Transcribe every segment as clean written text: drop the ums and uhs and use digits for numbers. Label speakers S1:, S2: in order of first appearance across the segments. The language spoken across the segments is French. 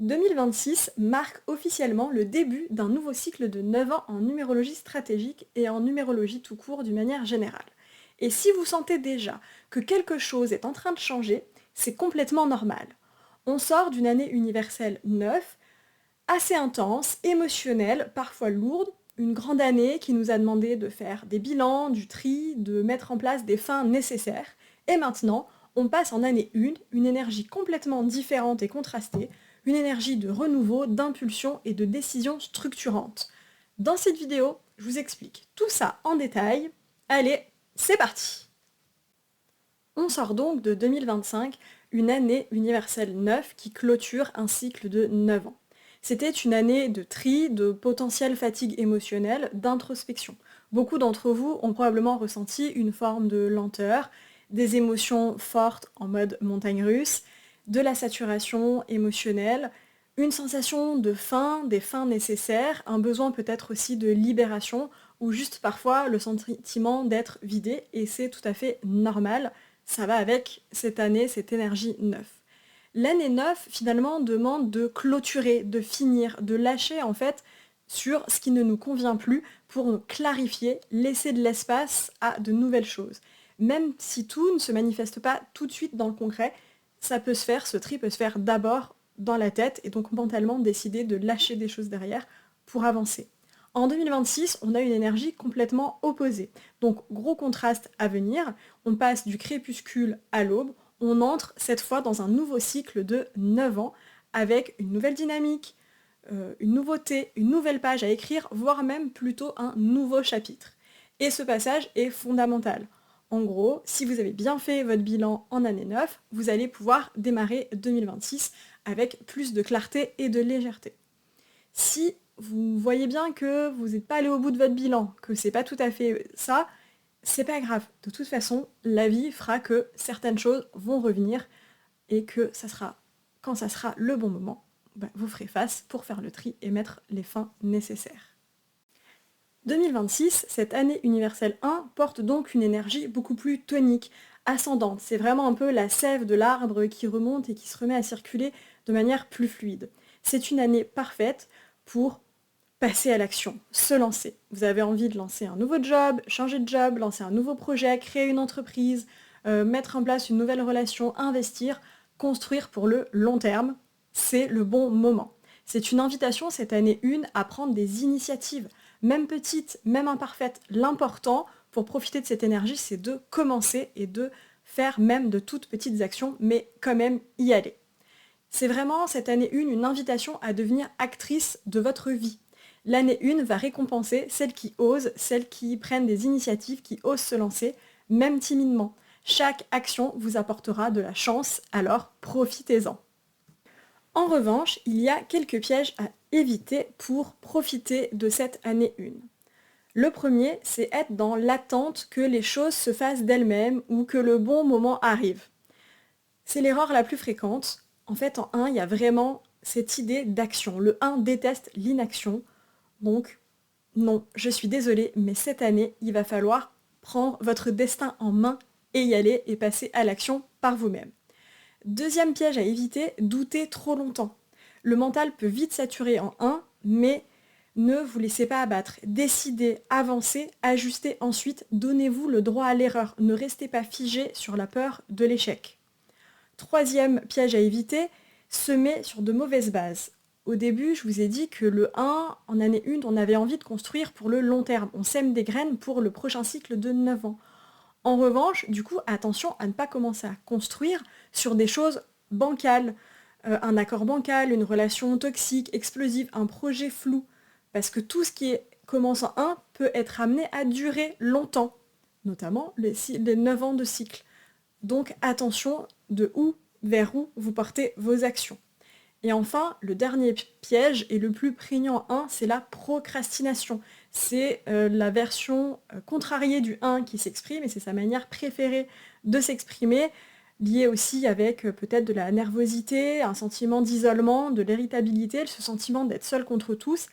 S1: 2026 marque officiellement le début d'un nouveau cycle de 9 ans en numérologie stratégique et en numérologie tout court d'une manière générale. Et si vous sentez déjà que quelque chose est en train de changer, c'est complètement normal. On sort d'une année universelle 9, assez intense, émotionnelle, parfois lourde, une grande année qui nous a demandé de faire des bilans, du tri, de mettre en place des fins nécessaires. Et maintenant, on passe en année 1, une énergie complètement différente et contrastée, une énergie de renouveau, d'impulsion et de décision structurante. Dans cette vidéo, je vous explique tout ça en détail. Allez, c'est parti! On sort donc de 2025, une année universelle 9 qui clôture un cycle de 9 ans. C'était une année de tri, de potentielle fatigue émotionnelle, d'introspection. Beaucoup d'entre vous ont probablement ressenti une forme de lenteur, des émotions fortes en mode montagne russe, de la saturation émotionnelle, une sensation de faim, des fins nécessaires, un besoin peut-être aussi de libération, ou juste parfois le sentiment d'être vidé, et c'est tout à fait normal, ça va avec cette année, cette énergie 9. L'année 9, finalement, demande de clôturer, de finir, de lâcher en fait sur ce qui ne nous convient plus pour clarifier, laisser de l'espace à de nouvelles choses. Même si tout ne se manifeste pas tout de suite dans le concret, ça peut se faire, ce tri peut se faire d'abord dans la tête et donc mentalement décider de lâcher des choses derrière pour avancer. En 2026, on a une énergie complètement opposée. Donc gros contraste à venir, on passe du crépuscule à l'aube, on entre cette fois dans un nouveau cycle de 9 ans avec une nouvelle dynamique, une nouveauté, une nouvelle page à écrire, voire même plutôt un nouveau chapitre. Et ce passage est fondamental. En gros, si vous avez bien fait votre bilan en année 9, vous allez pouvoir démarrer 2026 avec plus de clarté et de légèreté. Si vous voyez bien que vous n'êtes pas allé au bout de votre bilan, que c'est pas tout à fait ça, c'est pas grave. De toute façon, la vie fera que certaines choses vont revenir et que ça sera, quand ça sera le bon moment, vous ferez face pour faire le tri et mettre les fins nécessaires. 2026, cette année universelle 1, porte donc une énergie beaucoup plus tonique, ascendante. C'est vraiment un peu la sève de l'arbre qui remonte et qui se remet à circuler de manière plus fluide. C'est une année parfaite pour passer à l'action, se lancer. Vous avez envie de lancer un nouveau job, changer de job, lancer un nouveau projet, créer une entreprise, mettre en place une nouvelle relation, investir, construire pour le long terme, c'est le bon moment. C'est une invitation cette année 1 à prendre des initiatives, même petites, même imparfaites. L'important pour profiter de cette énergie, c'est de commencer et de faire même de toutes petites actions, mais quand même y aller. C'est vraiment cette année 1 une invitation à devenir actrice de votre vie. L'année 1 va récompenser celles qui osent, celles qui prennent des initiatives, qui osent se lancer, même timidement. Chaque action vous apportera de la chance, alors profitez-en. En revanche, il y a quelques pièges à éviter pour profiter de cette année 1. Le premier, c'est être dans l'attente que les choses se fassent d'elles-mêmes ou que le bon moment arrive. C'est l'erreur la plus fréquente. En fait, en 1, il y a vraiment cette idée d'action. Le 1 déteste l'inaction. Donc, non, je suis désolée, mais cette année, il va falloir prendre votre destin en main et y aller et passer à l'action par vous-même. Deuxième piège à éviter, douter trop longtemps. Le mental peut vite saturer en 1, mais ne vous laissez pas abattre. Décidez, avancez, ajustez ensuite, donnez-vous le droit à l'erreur. Ne restez pas figé sur la peur de l'échec. Troisième piège à éviter, semer sur de mauvaises bases. Au début, je vous ai dit que le 1, en année 1, on avait envie de construire pour le long terme. On sème des graines pour le prochain cycle de 9 ans. En revanche, du coup, attention à ne pas commencer à construire sur des choses bancales. Un accord bancal, une relation toxique, explosive, un projet flou. Parce que tout ce qui commence en 1 peut être amené à durer longtemps, notamment les 9 ans de cycle. Donc attention de où vers où vous portez vos actions. Et enfin, le dernier piège et le plus prégnant en 1, c'est la procrastination. C'est la version contrariée du 1 qui s'exprime et c'est sa manière préférée de s'exprimer, liée aussi avec peut-être de la nervosité, un sentiment d'isolement, de l'irritabilité, ce sentiment d'être seul contre tous.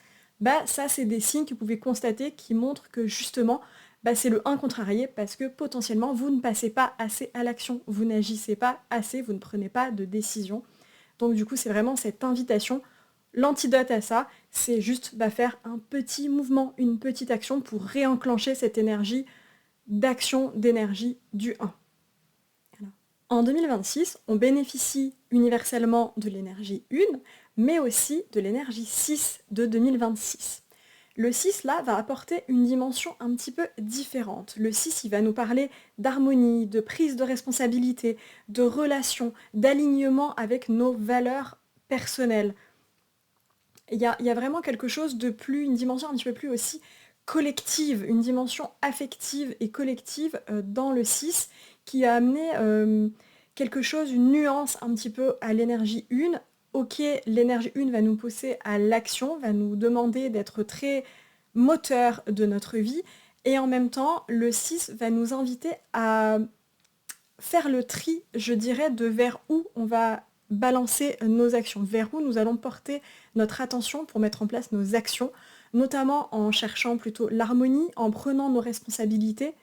S1: Ça, c'est des signes que vous pouvez constater qui montrent que justement, c'est le 1 contrarié parce que potentiellement, vous ne passez pas assez à l'action, vous n'agissez pas assez, vous ne prenez pas de décision. Donc du coup, c'est vraiment cette invitation. L'antidote à ça, c'est juste faire un petit mouvement, une petite action pour réenclencher cette énergie d'action, d'énergie du 1. Voilà. En 2026, on bénéficie universellement de l'énergie 1, mais aussi de l'énergie 6 de 2026. Le 6, là, va apporter une dimension un petit peu différente. Le 6, il va nous parler d'harmonie, de prise de responsabilité, de relation, d'alignement avec nos valeurs personnelles. Il y a vraiment quelque chose de plus, une dimension un petit peu plus aussi collective, une dimension affective et collective dans le 6 qui a amené quelque chose, une nuance un petit peu à l'énergie 1. Ok, l'énergie 1 va nous pousser à l'action, va nous demander d'être très moteur de notre vie, et en même temps, le 6 va nous inviter à faire le tri, je dirais, de vers où on va balancer nos actions, vers où nous allons porter notre attention pour mettre en place nos actions, notamment en cherchant plutôt l'harmonie, en prenant nos responsabilités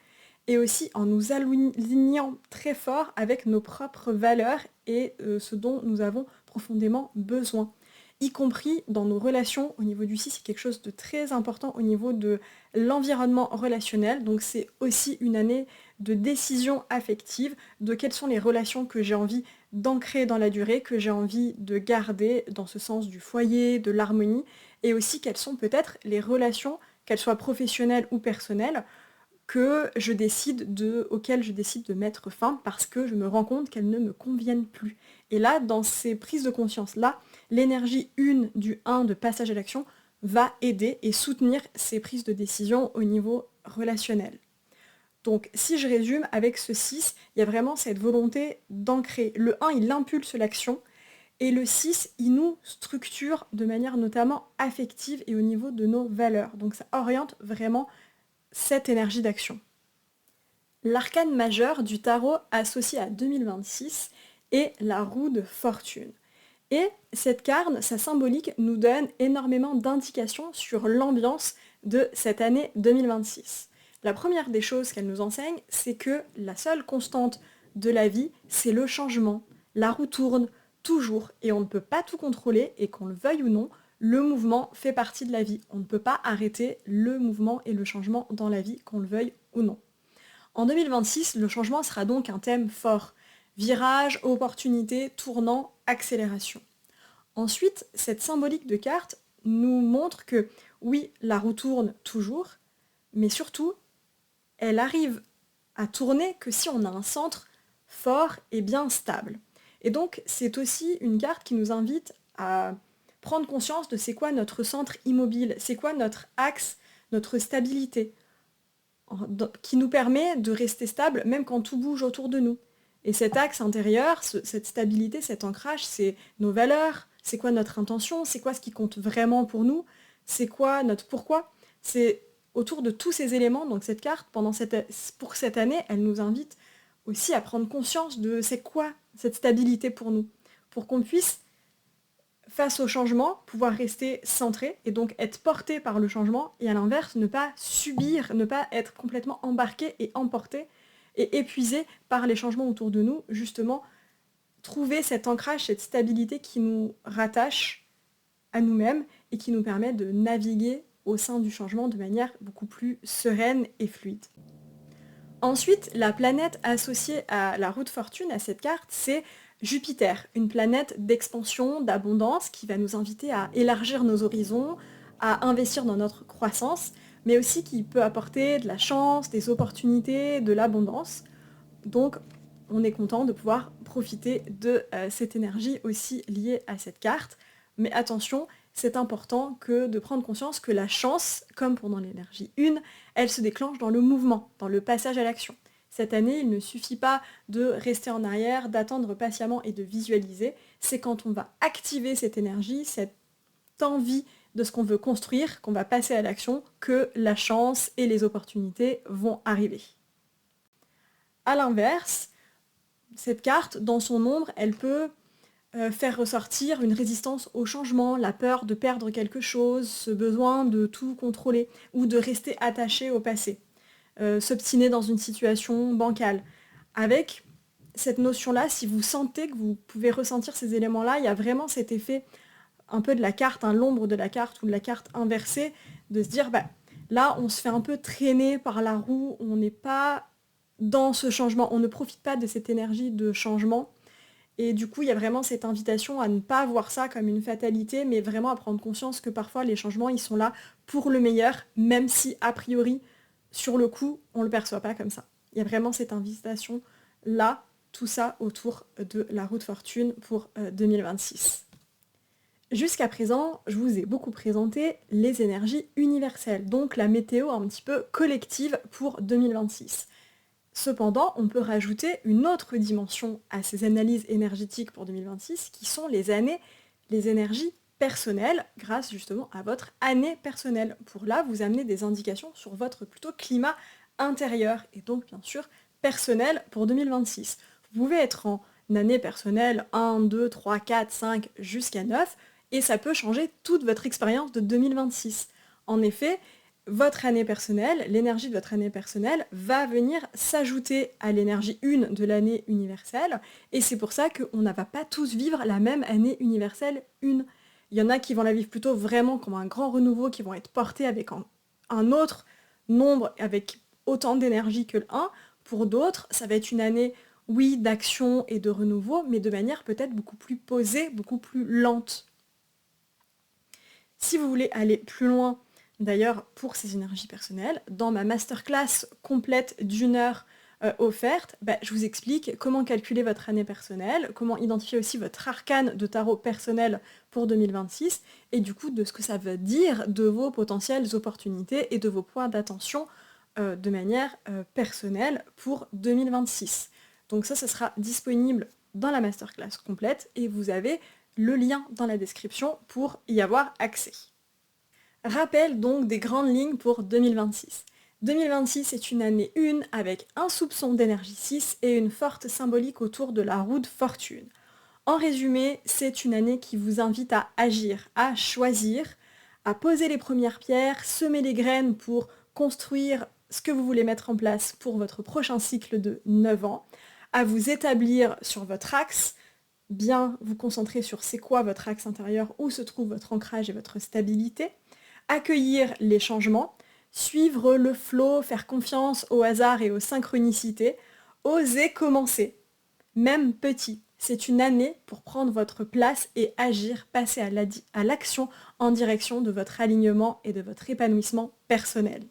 S1: et aussi en nous alignant très fort avec nos propres valeurs et ce dont nous avons profondément besoin. Y compris dans nos relations, au niveau du 6, c'est quelque chose de très important au niveau de l'environnement relationnel. Donc c'est aussi une année de décision affective, de quelles sont les relations que j'ai envie d'ancrer dans la durée, que j'ai envie de garder dans ce sens du foyer, de l'harmonie, et aussi quelles sont peut-être les relations, qu'elles soient professionnelles ou personnelles, auxquelles je décide de mettre fin parce que je me rends compte qu'elles ne me conviennent plus. Et là, dans ces prises de conscience-là, l'énergie 1 du 1 de passage à l'action va aider et soutenir ces prises de décision au niveau relationnel. Donc si je résume, avec ce 6, il y a vraiment cette volonté d'ancrer. Le 1, il impulse l'action, et le 6, il nous structure de manière notamment affective et au niveau de nos valeurs. Donc ça oriente vraiment cette énergie d'action. L'arcane majeur du tarot associé à 2026 est la roue de fortune. Et cette carte, sa symbolique, nous donne énormément d'indications sur l'ambiance de cette année 2026. La première des choses qu'elle nous enseigne, c'est que la seule constante de la vie, c'est le changement. La roue tourne toujours et on ne peut pas tout contrôler, et qu'on le veuille ou non, le mouvement fait partie de la vie. On ne peut pas arrêter le mouvement et le changement dans la vie, qu'on le veuille ou non. En 2026, le changement sera donc un thème fort. Virage, opportunité, tournant, accélération. Ensuite, cette symbolique de carte nous montre que oui, la roue tourne toujours, mais surtout, elle arrive à tourner que si on a un centre fort et bien stable. Et donc, c'est aussi une carte qui nous invite à prendre conscience de c'est quoi notre centre immobile, c'est quoi notre axe, notre stabilité, qui nous permet de rester stable même quand tout bouge autour de nous. Et cet axe intérieur, cette stabilité, cet ancrage, c'est nos valeurs, c'est quoi notre intention, c'est quoi ce qui compte vraiment pour nous, c'est quoi notre pourquoi. C'est autour de tous ces éléments, donc cette carte, pour cette année, elle nous invite aussi à prendre conscience de c'est quoi cette stabilité pour nous, pour qu'on puisse, face au changement, pouvoir rester centré et donc être porté par le changement, et à l'inverse, ne pas subir, ne pas être complètement embarqué et emporté et épuisé par les changements autour de nous, justement, trouver cet ancrage, cette stabilité qui nous rattache à nous-mêmes et qui nous permet de naviguer au sein du changement de manière beaucoup plus sereine et fluide. Ensuite, la planète associée à la roue de fortune, à cette carte, c'est Jupiter, une planète d'expansion, d'abondance, qui va nous inviter à élargir nos horizons, à investir dans notre croissance, mais aussi qui peut apporter de la chance, des opportunités, de l'abondance. Donc, on est content de pouvoir profiter de cette énergie aussi liée à cette carte. Mais attention, c'est important de prendre conscience que la chance, comme pendant l'énergie 1, elle se déclenche dans le mouvement, dans le passage à l'action. Cette année, il ne suffit pas de rester en arrière, d'attendre patiemment et de visualiser. C'est quand on va activer cette énergie, cette envie de ce qu'on veut construire, qu'on va passer à l'action, que la chance et les opportunités vont arriver. A l'inverse, cette carte, dans son ombre, elle peut faire ressortir une résistance au changement, la peur de perdre quelque chose, ce besoin de tout contrôler ou de rester attaché au passé, s'obstiner dans une situation bancale, avec cette notion-là, si vous sentez que vous pouvez ressentir ces éléments-là, il y a vraiment cet effet un peu de la carte, l'ombre de la carte ou de la carte inversée, de se dire, bah, là, on se fait un peu traîner par la roue, on n'est pas dans ce changement, on ne profite pas de cette énergie de changement. Et du coup, il y a vraiment cette invitation à ne pas voir ça comme une fatalité, mais vraiment à prendre conscience que parfois les changements, ils sont là pour le meilleur, même si, a priori, sur le coup, on ne le perçoit pas comme ça. Il y a vraiment cette invitation là, tout ça autour de la roue de fortune pour 2026. Jusqu'à présent, je vous ai beaucoup présenté les énergies universelles, donc la météo un petit peu collective pour 2026. Cependant, on peut rajouter une autre dimension à ces analyses énergétiques pour 2026, qui sont les énergies personnelles, grâce justement à votre année personnelle. Pour là, vous amener des indications sur votre plutôt climat intérieur, et donc bien sûr personnel pour 2026. Vous pouvez être en année personnelle 1, 2, 3, 4, 5 jusqu'à 9, et ça peut changer toute votre expérience de 2026. En effet, votre année personnelle, l'énergie de votre année personnelle va venir s'ajouter à l'énergie 1 de l'année universelle, et c'est pour ça qu'on ne va pas tous vivre la même année universelle 1. Il y en a qui vont la vivre plutôt vraiment comme un grand renouveau, qui vont être portés avec un autre nombre, avec autant d'énergie que le 1. Pour d'autres, ça va être une année, oui, d'action et de renouveau, mais de manière peut-être beaucoup plus posée, beaucoup plus lente. Si vous voulez aller plus loin, d'ailleurs, pour ces énergies personnelles, dans ma masterclass complète d'1 heure offerte, je vous explique comment calculer votre année personnelle, comment identifier aussi votre arcane de tarot personnel pour 2026, et du coup de ce que ça veut dire de vos potentielles opportunités et de vos points d'attention de manière personnelle pour 2026. Donc ça sera disponible dans la masterclass complète, et vous avez le lien dans la description pour y avoir accès. Rappel donc des grandes lignes pour 2026. 2026 est une année 1 avec un soupçon d'énergie 6 et une forte symbolique autour de la roue de fortune. En résumé, c'est une année qui vous invite à agir, à choisir, à poser les premières pierres, semer les graines pour construire ce que vous voulez mettre en place pour votre prochain cycle de 9 ans, à vous établir sur votre axe, bien vous concentrer sur c'est quoi votre axe intérieur, où se trouve votre ancrage et votre stabilité, accueillir les changements, suivre le flow, faire confiance au hasard et aux synchronicités, oser commencer, même petit. C'est une année pour prendre votre place et agir, passer à l'action en direction de votre alignement et de votre épanouissement personnel.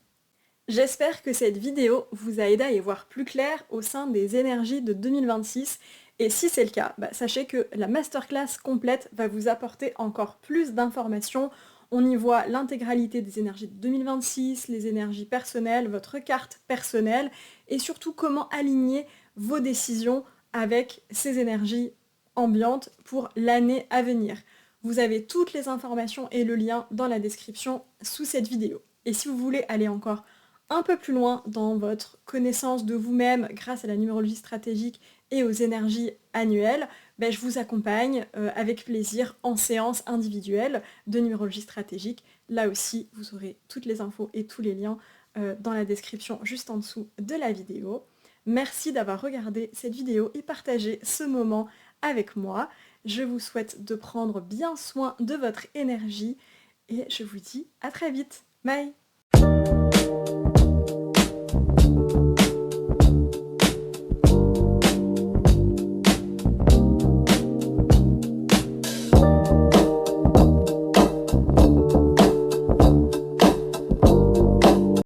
S1: J'espère que cette vidéo vous a aidé à y voir plus clair au sein des énergies de 2026, et si c'est le cas, sachez que la masterclass complète va vous apporter encore plus d'informations. On y voit l'intégralité des énergies de 2026, les énergies personnelles, votre carte personnelle, et surtout comment aligner vos décisions avec ces énergies ambiantes pour l'année à venir. Vous avez toutes les informations et le lien dans la description sous cette vidéo. Et si vous voulez aller encore un peu plus loin dans votre connaissance de vous-même grâce à la numérologie stratégique et aux énergies annuelles, je vous accompagne avec plaisir en séance individuelle de numérologie stratégique. Là aussi, vous aurez toutes les infos et tous les liens dans la description juste en dessous de la vidéo. Merci d'avoir regardé cette vidéo et partagé ce moment avec moi. Je vous souhaite de prendre bien soin de votre énergie et je vous dis à très vite. Bye!